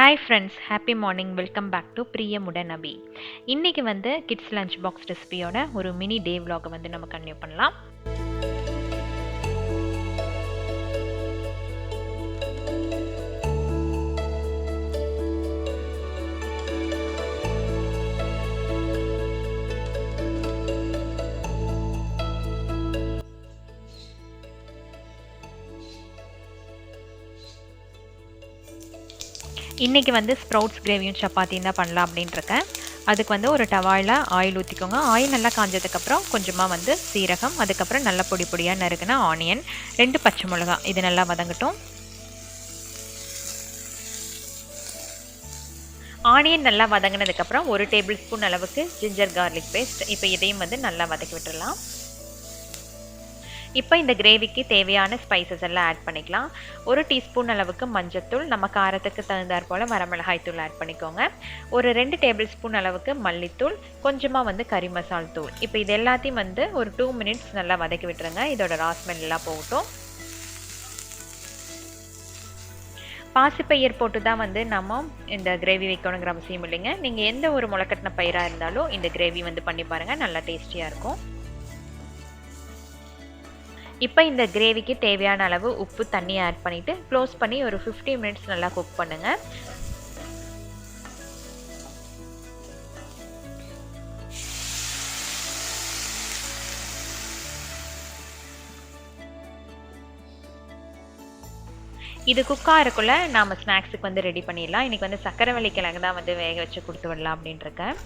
Hi friends, happy morning. Welcome back to Priyamudanabi. இன்னைக்கு வந்து kids lunch box ரெசிபியோட ஒரு மினி day vlog வந்து நம்ம கண்டினியூ பண்ணலாம். இன்றைக்கி வந்து ஸ்ப்ரவுட்ஸ் கிரேவியும் சப்பாத்தியும் தான் பண்ணலாம் அப்படின்ட்டு இருக்கேன். அதுக்கு வந்து ஒரு டவாயில் ஆயில் ஊற்றிக்கோங்க. ஆயில் நல்லா காஞ்சதுக்கப்புறம் கொஞ்சமாக வந்து சீரகம், அதுக்கப்புறம் நல்லா பொடி பொடியாக நறுக்குன ஆனியன், 2 பச்சை மிளகாய், இது நல்லா வதங்கட்டும். ஆனியன் நல்லா வதங்கினதுக்கப்புறம் 1 டேபிள் ஸ்பூன் அளவுக்கு ஜிஞ்சர் கார்லிக் பேஸ்ட், இப்போ இதையும் வந்து நல்லா வதக்கி விட்டுடலாம். இப்போ இந்த கிரேவிக்கு தேவையான ஸ்பைசஸ் எல்லாம் ஆட் பண்ணிக்கலாம். 1 டீஸ்பூன் அளவுக்கு மஞ்சத்தூள், நம்ம காரத்துக்கு தகுந்தாற் போல் வரமிளகாய் தூள் ஆட் பண்ணிக்கோங்க. ஒரு 2 டேபிள் ஸ்பூன் அளவுக்கு மல்லித்தூள், கொஞ்சமாக வந்து கறி மசால் தூள். இப்போ இது எல்லாத்தையும் வந்து ஒரு 2 மினிட்ஸ் நல்லா வதக்கி விட்டுருங்க. இதோட ரா ஸ்மெல் எல்லாம் போகட்டும். பாசிப்பயிர் போட்டு தான் வந்து நம்ம இந்த கிரேவி வைக்கணுங்கிற அவசியம் இல்லைங்க. நீங்கள் எந்த ஒரு முளைக்கட்டின பயிராக இருந்தாலும் இந்த கிரேவி வந்து பண்ணி பாருங்கள், நல்லா டேஸ்டியாக இருக்கும். இப்போ இந்த கிரேவிக்கு தேவையான அளவு உப்பு, தண்ணி ஆட் பண்ணிவிட்டு க்ளோஸ் பண்ணி ஒரு 15 மினிட்ஸ் நல்லா குக் பண்ணுங்கள். இது குக்காக இருக்குள்ள நாம் ஸ்நாக்ஸுக்கு வந்து ரெடி பண்ணிடலாம். இன்றைக்கி வந்து சக்கரவள்ளி கிழங்கு தான் வந்து வேக வச்சு கொடுத்து விடலாம் அப்படின்ட்டுருக்கேன்.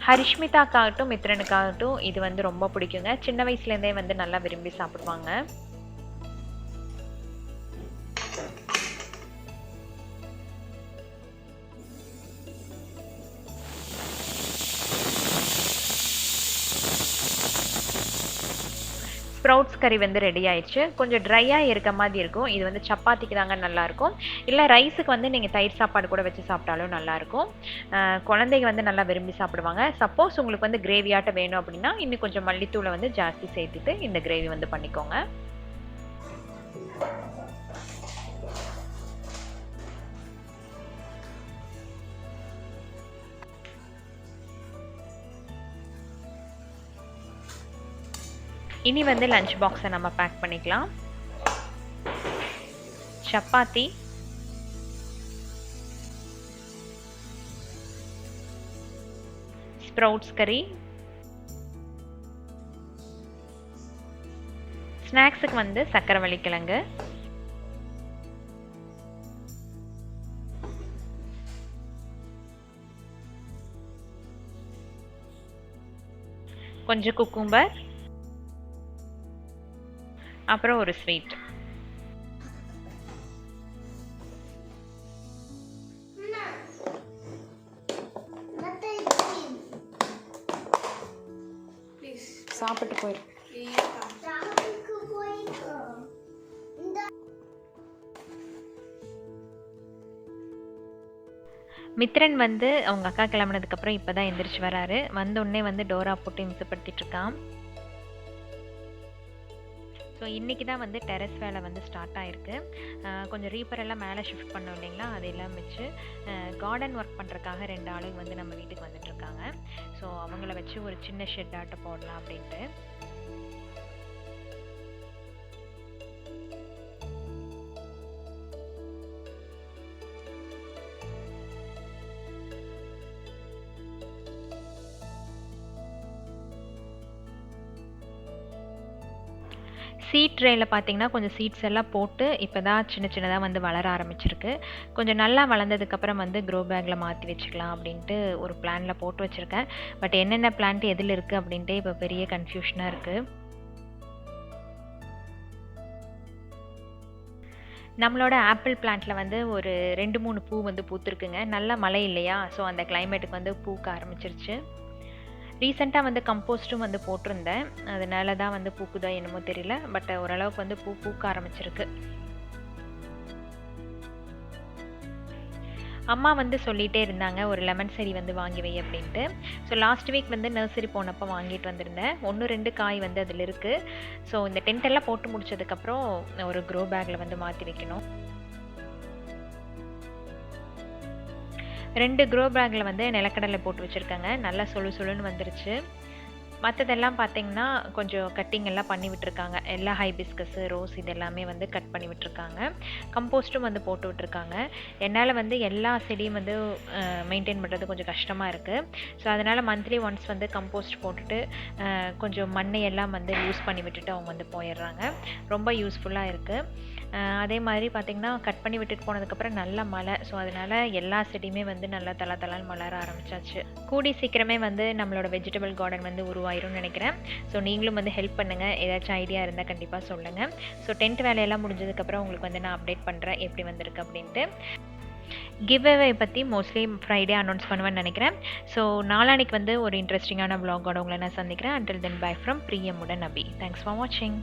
ஹரிஷ்மிதாக்காகட்டும் மித்ரனுக்காகட்டும் இது வந்து ரொம்ப பிடிக்குங்க. சின்ன வயசுலேருந்தே வந்து நல்லா விரும்பி சாப்பிடுவாங்க. ஸ்ப்ரவுட்ஸ் கறி வந்து ரெடி ஆயிடுச்சு. கொஞ்சம் ட்ரையாக இருக்க மாதிரி இருக்கும். இது வந்து சப்பாத்திக்கு தாங்க நல்லாயிருக்கும். இல்லை ரைஸுக்கு வந்து நீங்கள் தயிர் சாப்பாடு கூட வச்சு சாப்பிட்டாலும் நல்லாயிருக்கும். குழந்தைங்க வந்து நல்லா விரும்பி சாப்பிடுவாங்க. சப்போஸ் உங்களுக்கு வந்து கிரேவியாட்ட வேணும் அப்படின்னா இன்னும் கொஞ்சம் மல்லித்தூளை வந்து ஜாஸ்தி சேர்த்துட்டு இந்த கிரேவி வந்து பண்ணிக்கோங்க. இனி வந்து லஞ்ச் பாக்ஸை நம்ம பேக் பண்ணிக்கலாம். சப்பாத்தி, ஸ்ப்ரவுட்ஸ் கறி, ஸ்நாக்ஸுக்கு வந்து சக்கரவள்ளி கிழங்கு, கொஞ்சம் குக்கும்பர், அப்புறம் ஒரு ஸ்வீட். சாப்பிட்டு போயிரு. மித்ரன் வந்து அவங்க அக்கா கிளம்புனதுக்கப்புறம் இப்போ தான் எந்திரிச்சு வராரு. வந்தோடனே வந்து டோரா போட்டு இம்சப்படுத்திட்டு இருக்கான். ஸோ இன்றைக்கி தான் வந்து டெரஸ் வேலை வந்து ஸ்டார்ட் ஆகிருக்கு. கொஞ்சம் ரீப்பரெல்லாம் மேலே ஷிஃப்ட் பண்ணோம் இல்லைங்களா, அதெல்லாம் வச்சு கார்டன் ஒர்க் பண்ணுறதுக்காக 2 ஆளுங்க வந்து நம்ம வீட்டுக்கு வந்துட்டுருக்காங்க. ஸோ அவங்கள வச்சு ஒரு சின்ன ஷெட் ஆட்ட போடலாம் அப்படின்ட்டு. சீட் ட்ரேயில் பார்த்தீங்கன்னா கொஞ்சம் சீட்ஸ் எல்லாம் போட்டு இப்போ தான் சின்ன சின்னதாக வந்து வளர ஆரம்பிச்சிருக்கு. கொஞ்சம் நல்லா வளர்ந்ததுக்கப்புறம் வந்து க்ரோ பேக்கில் மாற்றி வச்சுக்கலாம் அப்படின்ட்டு ஒரு பிளானில் போட்டு வச்சுருக்கேன். பட் என்னென்ன பிளான்ட் எதில் இருக்குது அப்படின்ட்டு இப்போ பெரிய கன்ஃபியூஷனாக இருக்குது. நம்மளோட ஆப்பிள் பிளான்ட்டில் வந்து ஒரு 2-3 பூ வந்து பூத்துருக்குங்க. நல்ல மழை இல்லையா, ஸோ அந்த கிளைமேட்டுக்கு வந்து பூக்க ஆரம்பிச்சிருச்சு. ரீசெண்டாக வந்து கம்போஸ்ட்டும் வந்து போட்டிருந்தேன். அதனால தான் வந்து பூக்குதா என்னமோ தெரியல. பட் ஓரளவுக்கு வந்து பூக்க ஆரம்பிச்சிருக்கு. அம்மா வந்து சொல்லிகிட்டே இருந்தாங்க ஒரு லெமன் செடி வந்து வாங்கி வை அப்படின்ட்டு. ஸோ லாஸ்ட் வீக் வந்து நர்சரி போனப்போ வாங்கிட்டு வந்திருந்தேன். 1-2 காய் வந்து அதில் இருக்குது. ஸோ இந்த டென்ட் எல்லாம் போட்டு முடிச்சதுக்கப்புறம் ஒரு க்ரோ பேக்கில் வந்து மாற்றி வைக்கணும். 2 க்ரோ பேக்கில் வந்து நிலக்கடலை போட்டு வச்சுருக்கேங்க. நல்லா சுளுன்னு வந்துருச்சு. மற்றதெல்லாம் பார்த்தீங்கன்னா கொஞ்சம் கட்டிங் எல்லாம் பண்ணி விட்டுருக்காங்க. எல்லா ஹைபிஸ்கஸ், ரோஸ் இது எல்லாமே வந்து கட் பண்ணி விட்டுருக்காங்க. கம்போஸ்ட்டும் வந்து போட்டு விட்டுருக்காங்க. என்னால் வந்து எல்லா செடியும் வந்து மெயின்டைன் பண்ணுறது கொஞ்சம் கஷ்டமாக இருக்குது. ஸோ அதனால் மந்த்லி ஒன்ஸ் வந்து கம்போஸ்ட் போட்டுட்டு கொஞ்சம் மண்ணை எல்லாம் வந்து யூஸ் பண்ணி விட்டுட்டு அவங்க வந்து போயிடுறாங்க. ரொம்ப யூஸ்ஃபுல்லாக இருக்குது. அதே மாதிரி பார்த்திங்கன்னா கட் பண்ணி விட்டுட்டு போனதுக்கப்புறம் நல்ல மழை. ஸோ அதனால் எல்லா செடியுமே வந்து நல்லா தலான்னு மலர ஆரம்பிச்சாச்சு. கூடி சீக்கிரமே வந்து நம்மளோட வெஜிடபிள் கார்டன் வந்து உருவாயிரும்னு நினைக்கிறேன். ஸோ நீங்களும் வந்து ஹெல்ப் பண்ணுங்கள். ஏதாச்சும் ஐடியா இருந்தால் கண்டிப்பாக சொல்லுங்கள். ஸோ டென்ட் வேலையெல்லாம் முடிஞ்சதுக்கப்புறம் உங்களுக்கு வந்து நான் அப்டேட் பண்ணுறேன் எப்படி வந்திருக்கு அப்படின்ட்டு. கிவ்அவே பற்றி மோஸ்ட்லி ஃப்ரைடே அனௌன்ஸ் பண்ணுவேன்னு நினைக்கிறேன். ஸோ நாளானிக்கு வந்து ஒரு இன்ட்ரெஸ்டிங்கான vlog-ஓட உங்களை நான் சந்திக்கிறேன். Until then, bye from Priyamudanabi. Thanks for watching.